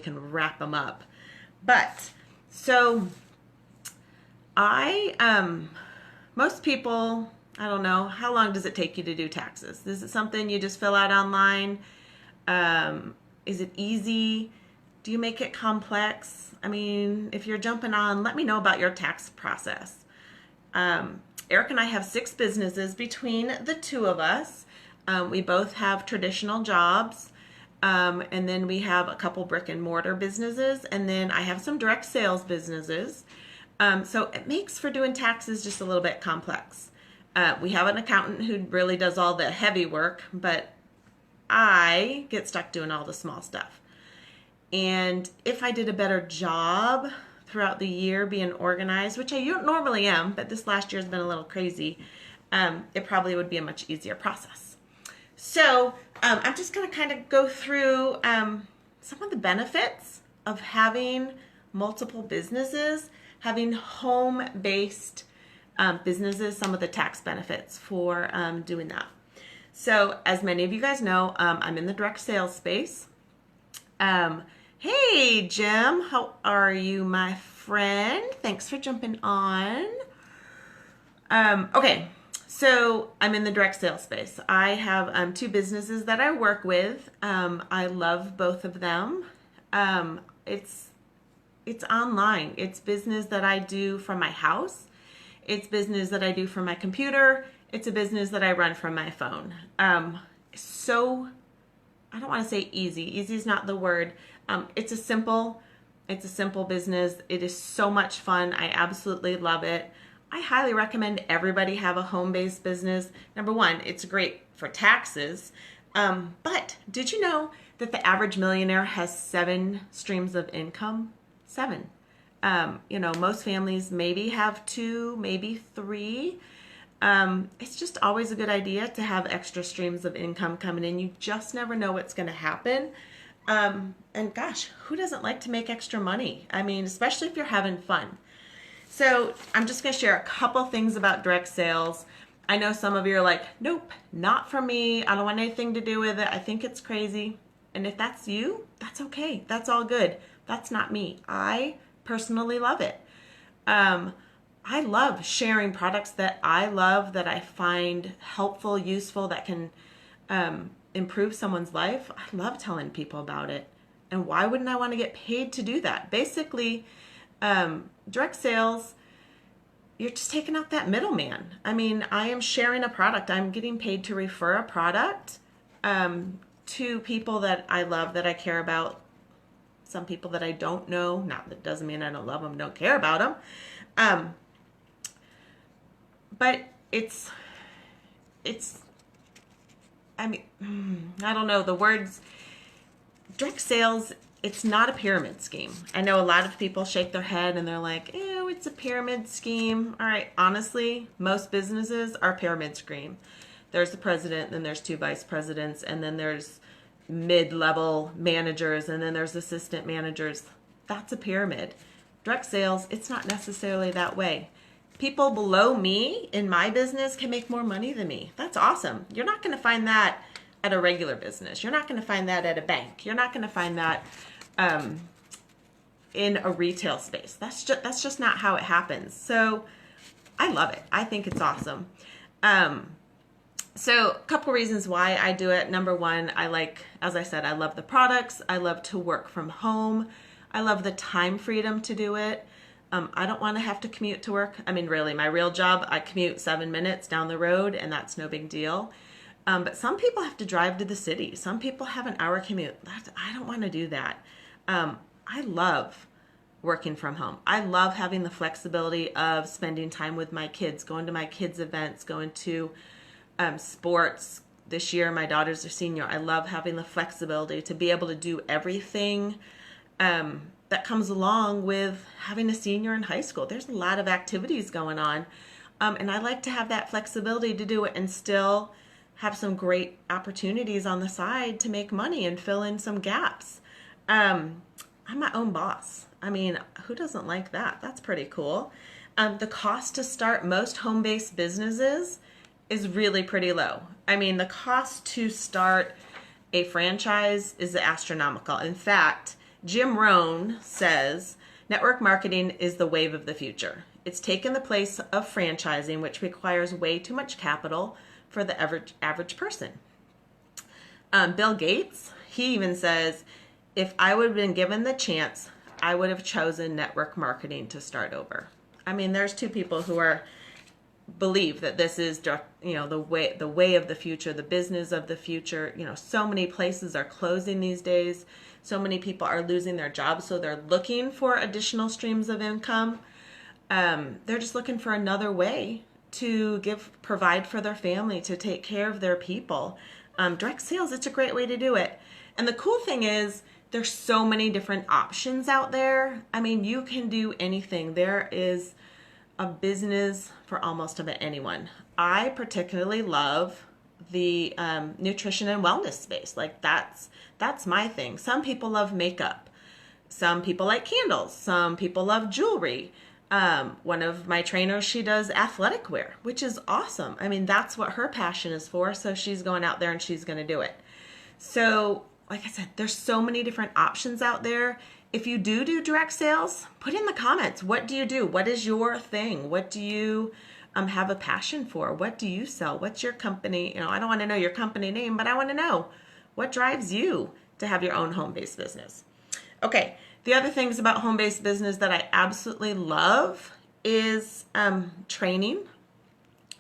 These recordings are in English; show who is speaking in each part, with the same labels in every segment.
Speaker 1: can wrap them up. But so most people, I don't know, how long does it take you to do taxes? Is it something you just fill out online? Is it easy? Do you make it complex? I mean, if you're jumping on, let me know about your tax process. Eric and I have 6 businesses between the two of us. We both have traditional jobs. And then we have a couple brick and mortar businesses. And then I have some direct sales businesses. So it makes for doing taxes just a little bit complex. We have an accountant who really does all the heavy work, but I get stuck doing all the small stuff. And if I did a better job throughout the year being organized, which I normally am, but this last year has been a little crazy, it probably would be a much easier process. So I'm just going to kind of go through some of the benefits of having multiple businesses, having home-based businesses, some of the tax benefits for doing that. So as many of you guys know, I'm in the direct sales space. Hey, Jim, how are you, my friend? Thanks for jumping on. Okay, so I'm in the direct sales space. I have 2 businesses that I work with. I love both of them. It's online. It's business that I do from my house. It's business that I do from my computer. It's a business that I run from my phone. So I don't want to say easy. Easy is not the word. It's a simple business. It is so much fun. I absolutely love it. I highly recommend everybody have a home-based business. Number one, it's great for taxes. But did you know that the average millionaire has 7 streams of income? 7. Most families maybe have 2, maybe 3. It's just always a good idea to have extra streams of income coming in. You just never know what's going to happen. And gosh, who doesn't like to make extra money? I mean, especially if you're having fun. So I'm just going to share a couple things about direct sales. I know some of you are like, nope, not for me. I don't want anything to do with it. I think it's crazy. And if that's you, that's okay. That's all good. That's not me. I personally love it. I love sharing products that I love, that I find helpful, useful, that can improve someone's life. I love telling people about it. And why wouldn't I want to get paid to do that? Basically, direct sales, you're just taking out that middleman. I mean, I am sharing a product. I'm getting paid to refer a product to people that I love, that I care about. Some people that I don't know. Not that doesn't mean I don't love them, don't care about them. But it's, I mean, I don't know the words. Direct sales, it's not a pyramid scheme. I know a lot of people shake their head and they're like, ew, it's a pyramid scheme. All right, honestly, most businesses are a pyramid scheme. There's the president, then there's 2 vice presidents, and then there's mid-level managers, and then there's assistant managers. That's a pyramid. Direct sales, it's not necessarily that way. People below me in my business can make more money than me. That's awesome. You're not going to find that at a regular business. You're not going to find that at a bank. You're not going to find that in a retail space. That's just not how it happens. So I love it. I think it's awesome. So a couple reasons why I do it. Number one, as I said, I love the products. I love to work from home. I love the time freedom to do it. I don't want to have to commute to work. I mean, really, my real job, I commute 7 minutes down the road, and that's no big deal. But some people have to drive to the city. Some people have an hour commute. I don't want to do that. I love working from home. I love having the flexibility of spending time with my kids, going to my kids' events, going to sports. This year, my daughters are senior. I love having the flexibility to be able to do everything that comes along with having a senior in high school. There's a lot of activities going on. And I like to have that flexibility to do it and still have some great opportunities on the side to make money and fill in some gaps. I'm my own boss. I mean, who doesn't like that? That's pretty cool. The cost to start most home-based businesses is really pretty low. I mean, the cost to start a franchise is astronomical. In fact, Jim Rohn says, network marketing is the wave of the future. It's taken the place of franchising, which requires way too much capital for the average person. Bill Gates, he even says, if I would have been given the chance, I would have chosen network marketing to start over. I mean, there's two people who believe that this is, the way of the future, the business of the future. So many places are closing these days. So many people are losing their jobs, so they're looking for additional streams of income. They're just looking for another way to provide for their family, to take care of their people. Direct sales, it's a great way to do it. And the cool thing is, there's so many different options out there. I mean, you can do anything. There is a business for almost anyone. I particularly love the nutrition and wellness space. Like that's my thing. Some people love makeup. Some people like candles. Some people love jewelry. One of my trainers, she does athletic wear, which is awesome. I mean, that's what her passion is for. So she's going out there and she's going to do it. So like I said, there's so many different options out there. If you do direct sales, put in the comments. What do you do? What is your thing? What do you have a passion for? What do you sell? What's your company? I don't want to know your company name, but I want to know what drives you to have your own home-based business. Okay, the other things about home-based business that I absolutely love is training.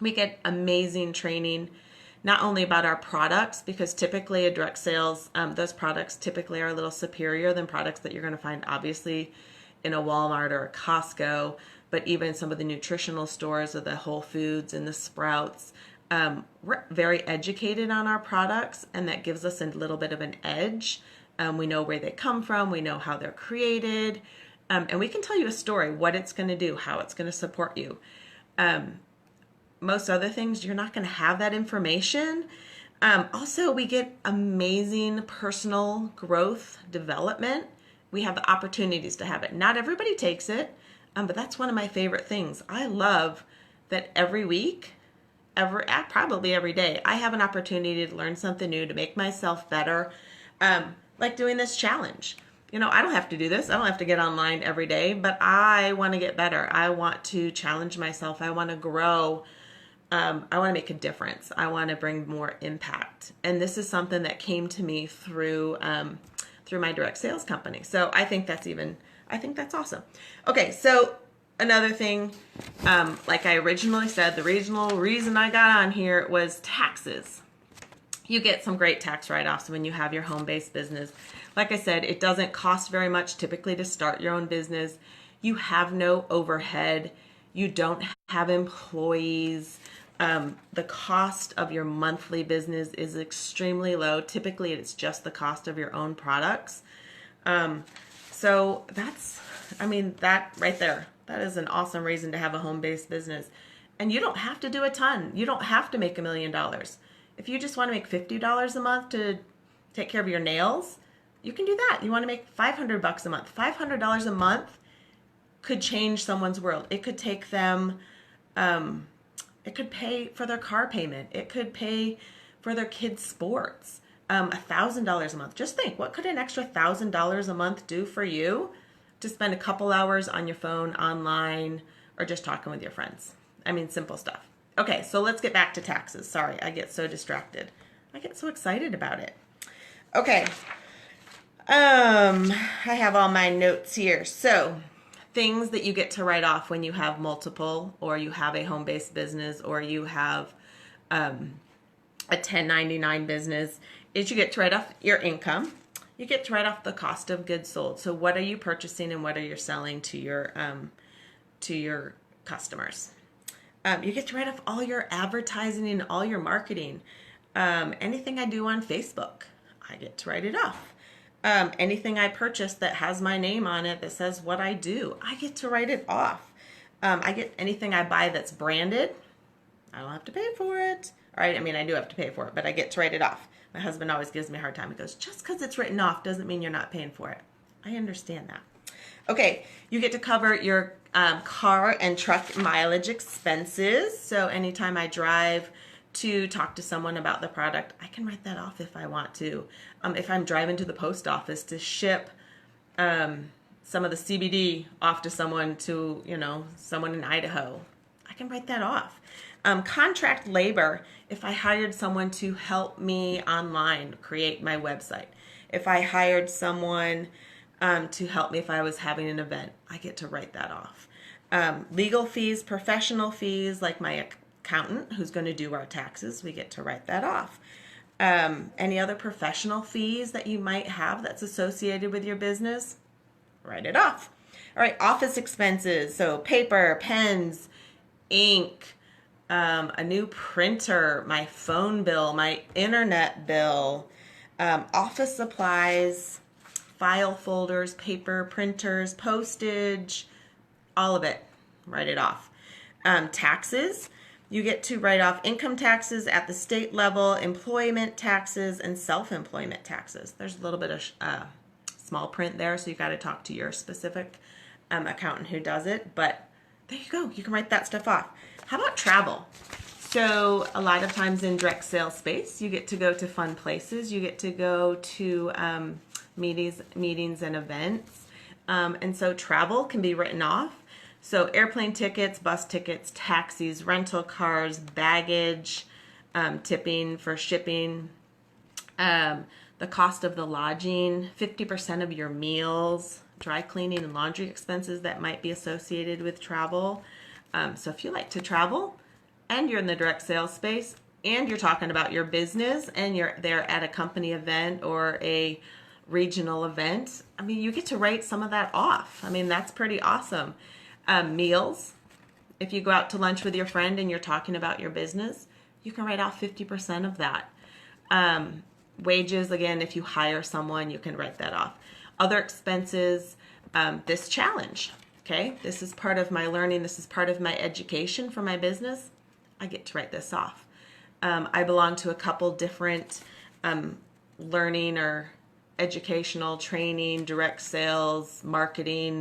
Speaker 1: We get amazing training, not only about our products, because typically a direct sales, those products typically are a little superior than products that you're going to find obviously in a Walmart or a Costco, but even some of the nutritional stores or the Whole Foods and the Sprouts. We're very educated on our products, and that gives us a little bit of an edge. We know where they come from, we know how they're created, and we can tell you a story, what it's going to do, how it's going to support you. Most other things, you're not going to have that information. Also, we get amazing personal growth development. We have the opportunities to have it. Not everybody takes it, but that's one of my favorite things. I love that every week, probably every day, I have an opportunity to learn something new, to make myself better, like doing this challenge. I don't have to do this. I don't have to get online every day, but I want to get better. I want to challenge myself. I want to grow. I want to make a difference. I want to bring more impact. And this is something that came to me through my direct sales company. So I think that's awesome. Okay. So another thing, like I originally said, the reason I got on here was taxes. You get some great tax write-offs when you have your home-based business. Like I said, it doesn't cost very much typically to start your own business. You have no overhead. You don't have employees. The cost of your monthly business is extremely low. Typically, it's just the cost of your own products. So that right there, that is an awesome reason to have a home-based business. And you don't have to do a ton. You don't have to make $1 million. If you just want to make $50 a month to take care of your nails, you can do that. You want to make $500 a month. $500 a month could change someone's world. It could take them, it could pay for their car payment. It could pay for their kids' sports. $1,000 a month. Just think, what could an extra $1,000 a month do for you to spend a couple hours on your phone, online, or just talking with your friends? I mean, simple stuff. Okay, so let's get back to taxes. Sorry, I get so distracted. I get so excited about it. Okay. I have all my notes here. So, things that you get to write off when you have multiple, or you have a home-based business, or you have a 1099 business, is you get to write off your income. You get to write off the cost of goods sold. So what are you purchasing and what are you selling to your customers? You get to write off all your advertising and all your marketing. Anything I do on Facebook, I get to write it off. Anything I purchase that has my name on it that says what I do, I get to write it off. I get anything I buy that's branded, I don't have to pay for it. All right, I mean, I do have to pay for it, but I get to write it off. My husband always gives me a hard time. He goes, just because it's written off doesn't mean you're not paying for it. I understand that. Okay, you get to cover your car and truck mileage expenses. So anytime I drive to talk to someone about the product, I can write that off if I want to. If I'm driving to the post office to ship some of the CBD off to someone someone in Idaho. I can write that off. Contract labor, if I hired someone to help me online create my website. If I hired someone to help me if I was having an event, I get to write that off. Legal fees, professional fees, like my accountant who's going to do our taxes, we get to write that off. Any other professional fees that you might have that's associated with your business, write it off. All right, office expenses, so paper, pens, ink, a new printer, my phone bill, my internet bill, office supplies, file folders, paper, printers, postage, all of it, write it off. Taxes, you get to write off income taxes at the state level, employment taxes, and self-employment taxes. There's a little bit of small print there, so you got to talk to your specific accountant who does it, but there you go. You can write that stuff off. How about travel? So a lot of times in direct sales space, you get to go to fun places. You get to go to meetings and events. And so travel can be written off. So airplane tickets, bus tickets, taxis, rental cars, baggage, tipping for shipping, the cost of the lodging, 50% of your meals, dry cleaning and laundry expenses that might be associated with travel. So if you like to travel and you're in the direct sales space and you're talking about your business and you're there at a company event or a regional event, I mean, you get to write some of that off. I mean, that's pretty awesome. Meals, if you go out to lunch with your friend and you're talking about your business, you can write off 50% of that. Wages, again, if you hire someone, you can write that off. Other expenses, this challenge, okay? This is part of my learning. This is part of my education for my business. I get to write this off. I belong to a couple different learning or educational training, direct sales, marketing,